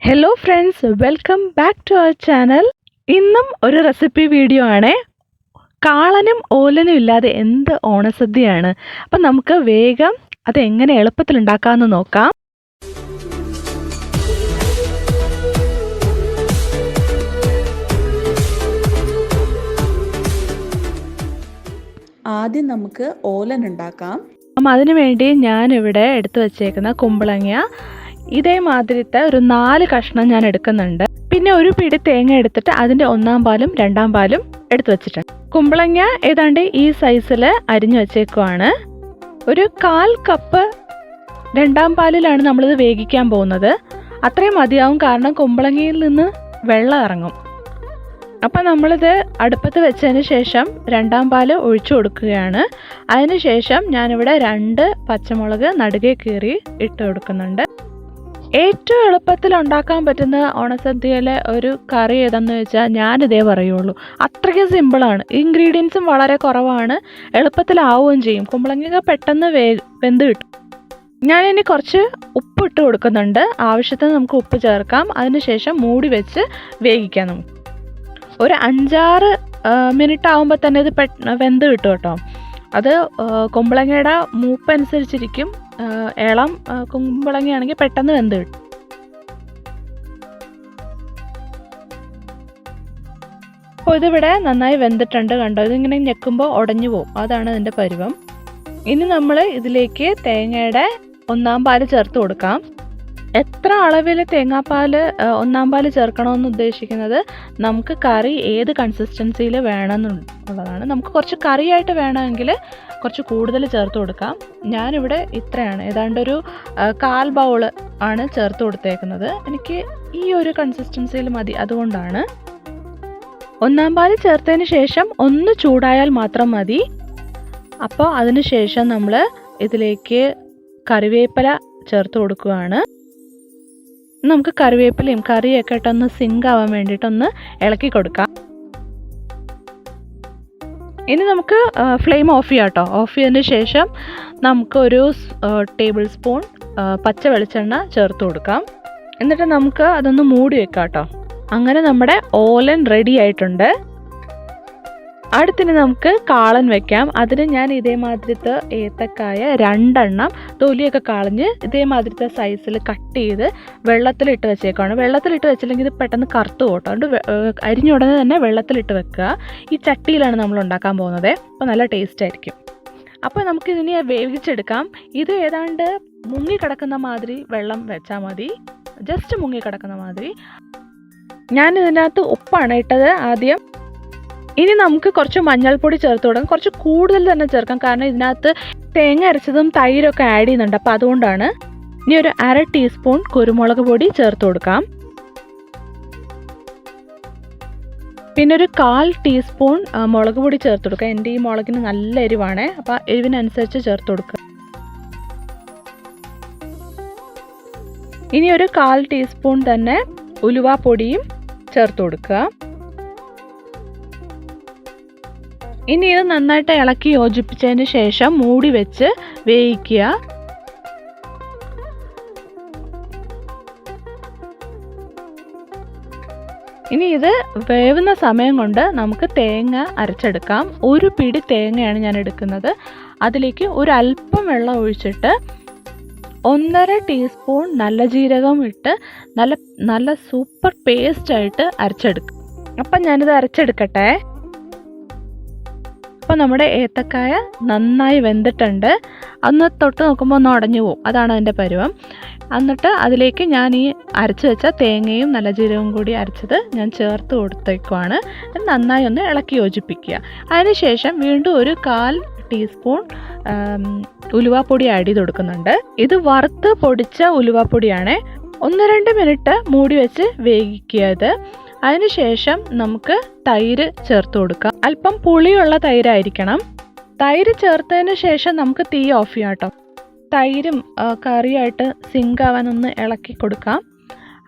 Hello friends, welcome back to our channel. ഇന്നും ഒരു recipe video ആണ്. കാളനും ഓലനും ഇല്ലാതെ എന്ത് ഓണസദ്യയാണ്. അപ്പം നമുക്ക് വേഗം അത് എങ്ങനെ എളുപ്പത്തിൽ ഉണ്ടാക്കാമെന്ന് നോക്കാം. ആദ്യം നമുക്ക് ഓലൻ ഉണ്ടാക്കാം. അപ്പം അതിനു വേണ്ടി ഞാനിവിടെ എടുത്തു വച്ചേക്കുന്ന കുമ്പളങ്ങ ഇതേമാതിരത്തെ ഒരു 4 കഷ്ണം ഞാൻ എടുക്കുന്നുണ്ട്. പിന്നെ ഒരു പിടി തേങ്ങ എടുത്തിട്ട് അതിൻ്റെ 1-ാം പാലും 2-ാം പാലും എടുത്തു വെച്ചിട്ടുണ്ട്. കുമ്പളങ്ങ ഏതാണ്ട് ഈ സൈസിൽ അരിഞ്ഞു വെച്ചേക്കുവാണ്. ഒരു 1/4 കപ്പ് 2-ാം പാലിലാണ് നമ്മളിത് വേവിക്കാൻ പോകുന്നത്. അത്രയും മതിയാവും, കാരണം കുമ്പളങ്ങയിൽ നിന്ന് വെള്ളം ഇറങ്ങും. അപ്പം നമ്മളിത് അടുപ്പത്ത് വെച്ചതിന് ശേഷം 2-ാം പാല് ഒഴിച്ചു കൊടുക്കുകയാണ്. അതിന് ശേഷം ഞാനിവിടെ 2 പച്ചമുളക് നടുകെ കീറി ഇട്ട് കൊടുക്കുന്നുണ്ട്. ഏറ്റവും എളുപ്പത്തിൽ ഉണ്ടാക്കാൻ പറ്റുന്ന ഓണസദ്യയിലെ ഒരു കറി ഏതെന്ന് വെച്ചാൽ ഞാനിതേ പറയുള്ളൂ. അത്രയ്ക്ക് സിമ്പിളാണ്, ഇൻഗ്രീഡിയൻസും വളരെ കുറവാണ്, എളുപ്പത്തിലാവുകയും ചെയ്യും. കുമ്പളങ്ങ പെട്ടെന്ന് വെന്ത് കിട്ടും. ഞാനിനി കുറച്ച് ഉപ്പ് ഇട്ട് കൊടുക്കുന്നുണ്ട്. ആവശ്യത്തിന് നമുക്ക് ഉപ്പ് ചേർക്കാം. അതിനുശേഷം മൂടി വെച്ച് വേവിക്കാം. നമുക്ക് ഒരു 5-6 മിനിറ്റ് ആകുമ്പോൾ തന്നെ ഇത് വെന്ത് കിട്ടും കേട്ടോ. അത് കുമ്പളങ്ങയുടെ മൂപ്പനുസരിച്ചിരിക്കും. ഇളം കുമ്പളങ്ങയാണെങ്കിൽ പെട്ടെന്ന് വെന്ത് കിട്ടും. അപ്പോൾ ഇതിവിടെ നന്നായി വെന്തിട്ടുണ്ട്, കണ്ടോ. ഇതിങ്ങനെ ഞെക്കുമ്പോൾ ഉടഞ്ഞു പോകും, അതാണ് ഇതിൻ്റെ പരുവം. ഇനി നമ്മൾ ഇതിലേക്ക് തേങ്ങയുടെ 1-ാം പാല് ചേർത്ത് കൊടുക്കാം. എത്ര അളവിൽ തേങ്ങാപ്പാൽ 1-ാം പാല് ചേർക്കണമെന്ന് ഉദ്ദേശിക്കുന്നത് നമുക്ക് കറി ഏത് കൺസിസ്റ്റൻസിയിൽ വേണമെന്നുള്ളതാണ്. നമുക്ക് കുറച്ച് കറിയായിട്ട് വേണമെങ്കിൽ കുറച്ച് കൂടുതൽ ചേർത്ത് കൊടുക്കാം. ഞാനിവിടെ ഇത്രയാണ്, ഏതാണ്ടൊരു 1/4 ബൗൾ ആണ് ചേർത്ത് കൊടുത്തേക്കുന്നത്. എനിക്ക് ഈ ഒരു കൺസിസ്റ്റൻസിയിൽ മതി, അതുകൊണ്ടാണ്. 1-ാം പാല് ചേർത്തതിന് ശേഷം ഒന്ന് ചൂടായാൽ മാത്രം മതി. അപ്പോൾ അതിന് ശേഷം നമ്മൾ ഇതിലേക്ക് കറിവേപ്പില ചേർത്ത് കൊടുക്കുകയാണ്. നമുക്ക് കറിവേപ്പിലയും കറിയൊക്കെ ഇട്ടൊന്ന് സിങ്ക് ആവാൻ വേണ്ടിയിട്ടൊന്ന് ഇളക്കി കൊടുക്കാം. ഇനി നമുക്ക് ഫ്ലെയിം ഓഫ് ചെയ്യാം കേട്ടോ. ഓഫ് ചെയ്തതിന് ശേഷം നമുക്കൊരു ടേബിൾ സ്പൂൺ പച്ച വെളിച്ചെണ്ണ ചേർത്ത് കൊടുക്കാം. എന്നിട്ട് നമുക്ക് അതൊന്ന് മൂടി വെക്കാം കേട്ടോ. അങ്ങനെ നമ്മുടെ ഓലൻ റെഡി ആയിട്ടുണ്ട്. അടുത്തിന് നമുക്ക് കാളൻ വെക്കാം. അതിന് ഞാൻ ഇതേമാതിരത്തെ ഏത്തക്കായ 2 എണ്ണം തൊലിയൊക്കെ കളഞ്ഞ് ഇതേമാതിരത്തെ സൈസിൽ കട്ട് ചെയ്ത് വെള്ളത്തിലിട്ട് വെച്ചേക്കാണ്. വെള്ളത്തിലിട്ട് വെച്ചില്ലെങ്കിൽ ഇത് പെട്ടെന്ന് കറുത്തു പോട്ടോ. അതുകൊണ്ട് അരിഞ്ഞ ഉടനെ തന്നെ വെള്ളത്തിലിട്ട് വെക്കുക. ഈ ചട്ടിയിലാണ് നമ്മൾ ഉണ്ടാക്കാൻ പോകുന്നത്. അപ്പോൾ നല്ല ടേസ്റ്റ് ആയിരിക്കും. അപ്പോൾ നമുക്കിതിനെ വേവിച്ചെടുക്കാം. ഇത് ഏതാണ്ട് മുങ്ങിക്കിടക്കുന്ന മാതിരി വെള്ളം വെച്ചാൽ മതി, ജസ്റ്റ് മുങ്ങിക്കിടക്കുന്ന മാതിരി. ഞാൻ ഇതിനകത്ത് ഉപ്പാണ് ഇട്ടത് ആദ്യം. ഇനി നമുക്ക് കുറച്ച് മഞ്ഞൾപ്പൊടി ചേർത്ത് കൊടുക്കാം. കുറച്ച് കൂടുതൽ തന്നെ ചേർക്കാം, കാരണം ഇതിനകത്ത് തേങ്ങ അരച്ചതും തൈരൊക്കെ ആഡ് ചെയ്യുന്നുണ്ട്. അപ്പോൾ അതുകൊണ്ടാണ്. ഇനി ഒരു 1/2 ടീസ്പൂൺ കുരുമുളക് പൊടി ചേർത്ത് കൊടുക്കാം. പിന്നെ ഒരു 1/4 ടീസ്പൂൺ മുളക് പൊടി ചേർത്ത് കൊടുക്കാം. എൻ്റെ ഈ മുളകിന് നല്ല എരിവാണ്, അപ്പോൾ എരിവിനനുസരിച്ച് ചേർത്ത് കൊടുക്കുക. ഇനി ഒരു 1/4 ടീസ്പൂൺ തന്നെ ഉലുവാപ്പൊടിയും ചേർത്ത് കൊടുക്കുക. ഇനി ഇത് നന്നായിട്ട് ഇളക്കി യോജിപ്പിച്ചതിന് ശേഷം മൂടി വെച്ച് വേവിക്കുക. ഇനി ഇത് വേവുന്ന സമയം കൊണ്ട് നമുക്ക് തേങ്ങ അരച്ചെടുക്കാം. ഒരു പിടി തേങ്ങയാണ് ഞാൻ എടുക്കുന്നത്. അതിലേക്ക് ഒരു അല്പം വെള്ളം ഒഴിച്ചിട്ട് 1.5 ടീസ്പൂൺ നല്ല ജീരകം ഇട്ട് നല്ല സൂപ്പർ പേസ്റ്റായിട്ട് അരച്ചെടുക്കും. അപ്പം ഞാനിത് അരച്ചെടുക്കട്ടെ. അപ്പോൾ നമ്മുടെ ഏത്തക്കായ നന്നായി വെന്തിട്ടുണ്ട്. അന്ന് തൊട്ട് നോക്കുമ്പോൾ ഒന്ന് ഉടഞ്ഞു പോകും, അതാണ് അതിൻ്റെ പരുവം. എന്നിട്ട് അതിലേക്ക് ഞാൻ ഈ അരച്ച് വെച്ച തേങ്ങയും നല്ല ജീരകവും കൂടി അരച്ചത് ഞാൻ ചേർത്ത് കൊടുത്തേക്കുവാണ്. നന്നായി ഒന്ന് ഇളക്കി യോജിപ്പിക്കുക. അതിനുശേഷം വീണ്ടും ഒരു 1/4 ടീസ്പൂൺ ഉലുവാപ്പൊടി ആഡ് ചെയ്ത് കൊടുക്കുന്നുണ്ട്. ഇത് വറുത്ത് പൊടിച്ച ഉലുവാപ്പൊടിയാണ്. 1-2 മിനിറ്റ് മൂടി വെച്ച് വേവിക്കുക ഇത്. അതിനുശേഷം നമുക്ക് തൈര് ചേർത്ത് കൊടുക്കാം. അല്പം പുളിയുള്ള തൈരായിരിക്കണം. തൈര് ചേർത്തതിന് ശേഷം നമുക്ക് തീ ഓഫ് ചെയ്യാം കേട്ടോ. തൈരും കറിയായിട്ട് സിങ്ക് ആവാനൊന്ന് ഇളക്കി കൊടുക്കാം.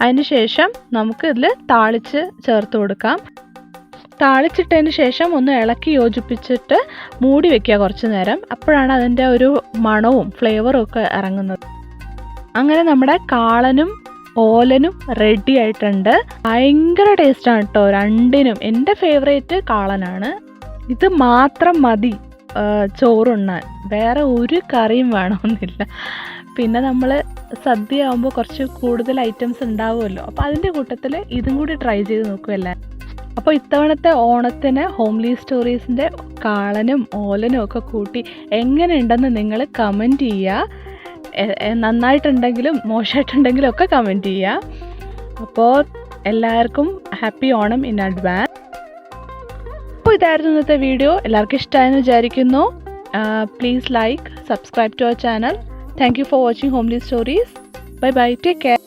അതിനുശേഷം നമുക്ക് ഇതിൽ താളിച്ച് ചേർത്ത് കൊടുക്കാം. താളിച്ചിട്ടതിന് ശേഷം ഒന്ന് ഇളക്കി യോജിപ്പിച്ചിട്ട് മൂടി വെക്കുക കുറച്ച് നേരം. അപ്പോഴാണ് അതിൻ്റെ ഒരു മണവും ഫ്ലേവറും ഒക്കെ ഇറങ്ങുന്നത്. അങ്ങനെ നമ്മുടെ കാളനും ഓലനും റെഡി ആയിട്ടുണ്ട്. ഭയങ്കര ടേസ്റ്റാണ് കേട്ടോ രണ്ടിനും. എൻ്റെ ഫേവറേറ്റ് കാളനാണ്. ഇത് മാത്രം മതി ചോറുണ്ണാൻ, വേറെ ഒരു കറിയും വേണമെന്നില്ല. പിന്നെ നമ്മൾ സദ്യ ആകുമ്പോൾ കുറച്ച് കൂടുതൽ ഐറ്റംസ് ഉണ്ടാവുമല്ലോ, അപ്പോൾ അതിൻ്റെ കൂട്ടത്തിൽ ഇതും കൂടി ട്രൈ ചെയ്ത് നോക്കുമല്ലേ. അപ്പോൾ ഇത്തവണത്തെ ഓണത്തിന് ഹോംലി സ്റ്റോറീസിൻ്റെ കാളനും ഓലനും ഒക്കെ കൂട്ടി എങ്ങനെയുണ്ടെന്ന് നിങ്ങൾ കമൻറ്റ് ചെയ്യുക. നന്നായിട്ടുണ്ടെങ്കിലും മോശമായിട്ടുണ്ടെങ്കിലും ഒക്കെ കമൻറ്റ് ചെയ്യുക. അപ്പോൾ എല്ലാവർക്കും ഹാപ്പി ഓണം ഇൻ അഡ്വാൻസ്. അപ്പോൾ ഇതായിരുന്നു ഇന്നത്തെ വീഡിയോ. എല്ലാവർക്കും ഇഷ്ടമായെന്ന് വിചാരിക്കുന്നു. Please like, subscribe to our channel. Thank you for watching Homely Stories. Bye bye. Take care.